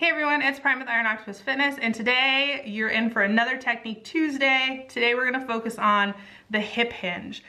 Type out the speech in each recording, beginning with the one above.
Hey everyone, it's Prime with Iron Octopus Fitness, and today you're in for another Technique Tuesday. Today we're gonna focus on the hip hinge.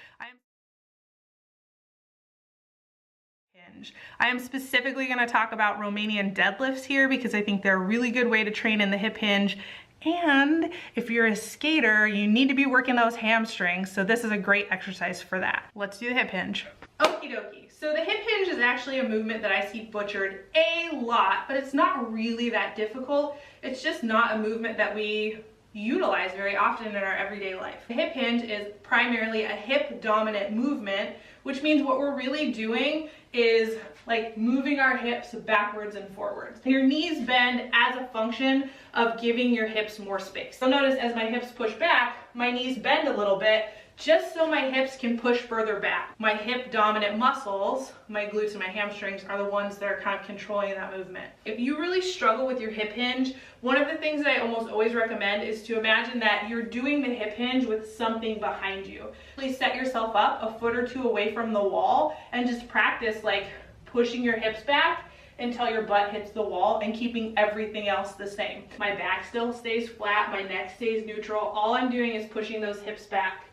I am specifically gonna talk about Romanian deadlifts here because I think they're a really good way to train in the hip hinge. And if you're a skater, you need to be working those hamstrings, so this is a great exercise for that. Let's do the hip hinge. Okie dokie. So the hip hinge is actually a movement that I see butchered a lot, but it's not really that difficult. It's just not a movement that we utilize very often in our everyday life. The hip hinge is primarily a hip dominant movement, which means what we're really doing is like moving our hips backwards and forwards. Your knees bend as a function of giving your hips more space. So notice as my hips push back, my knees bend a little bit just so my hips can push further back. My hip dominant muscles, my glutes and my hamstrings, are the ones that are kind of controlling that movement. If you really struggle with your hip hinge, one of the things that I almost always recommend is to imagine that you're doing the hip hinge with something behind you. Please set yourself up a foot or two away from the wall and just practice like pushing your hips back until your butt hits the wall and keeping everything else the same. My back still stays flat, my neck stays neutral. All I'm doing is pushing those hips back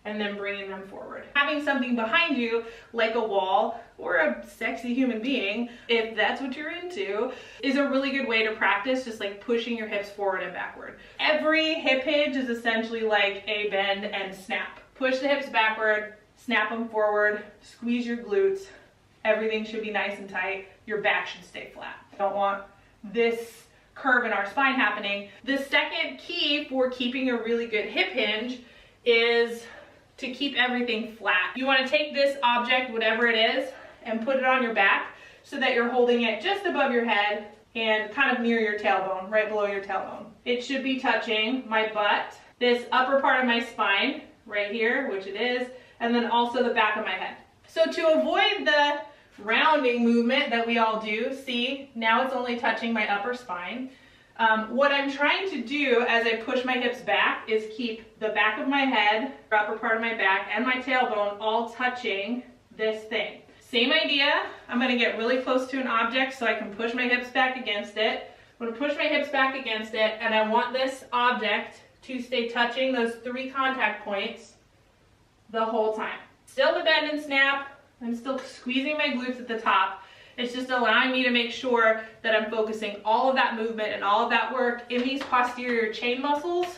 and then bringing them forward. Having something behind you, like a wall or a sexy human being, if that's what you're into, is a really good way to practice just like pushing your hips forward and backward. Every hip hinge is essentially like a bend and snap. Push the hips backward, snap them forward, squeeze your glutes. Everything should be nice and tight. Your back should stay flat. Don't want this curve in our spine happening. The second key for keeping a really good hip hinge is to keep everything flat. You want to take this object, whatever it is, and put it on your back so that you're holding it just above your head and kind of near your tailbone, right below your tailbone. It should be touching my butt, this upper part of my spine, right here, which it is, and then also the back of my head. So to avoid the rounding movement that we all do, see, now it's only touching my upper spine. What I'm trying to do as I push my hips back is keep the back of my head, the upper part of my back, and my tailbone all touching this thing. Same idea. I'm going to get really close to an object so I can push my hips back against it. I'm going to push my hips back against it, and I want this object to stay touching those 3 contact points the whole time. Still the bend and snap. I'm still squeezing my glutes at the top. It's just allowing me to make sure that I'm focusing all of that movement and all of that work in these posterior chain muscles,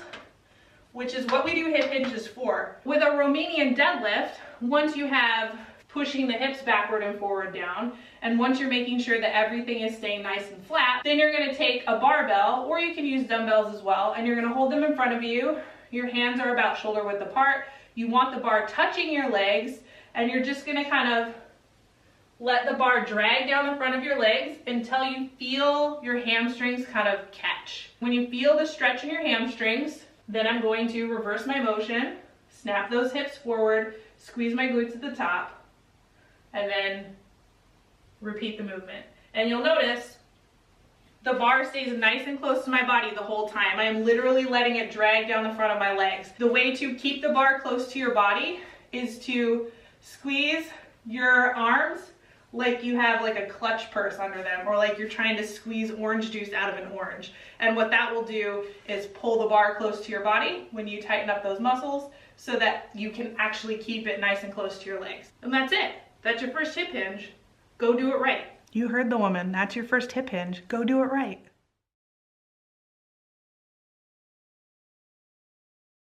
which is what we do hip hinges for. With a Romanian deadlift, once you have pushing the hips backward and forward down, and once you're making sure that everything is staying nice and flat, then you're gonna take a barbell, or you can use dumbbells as well, and you're gonna hold them in front of you. Your hands are about shoulder width apart. You want the bar touching your legs, and you're just gonna kind of let the bar drag down the front of your legs until you feel your hamstrings kind of catch. When you feel the stretch in your hamstrings, then I'm going to reverse my motion, snap those hips forward, squeeze my glutes at the top, and then repeat the movement. And you'll notice the bar stays nice and close to my body the whole time. I am literally letting it drag down the front of my legs. The way to keep the bar close to your body is to squeeze your arms like you have like a clutch purse under them, or like you're trying to squeeze orange juice out of an orange. And what that will do is pull the bar close to your body when you tighten up those muscles so that you can actually keep it nice and close to your legs. And that's it. That's your first hip hinge. Go do it right. You heard the woman. That's your first hip hinge. Go do it right.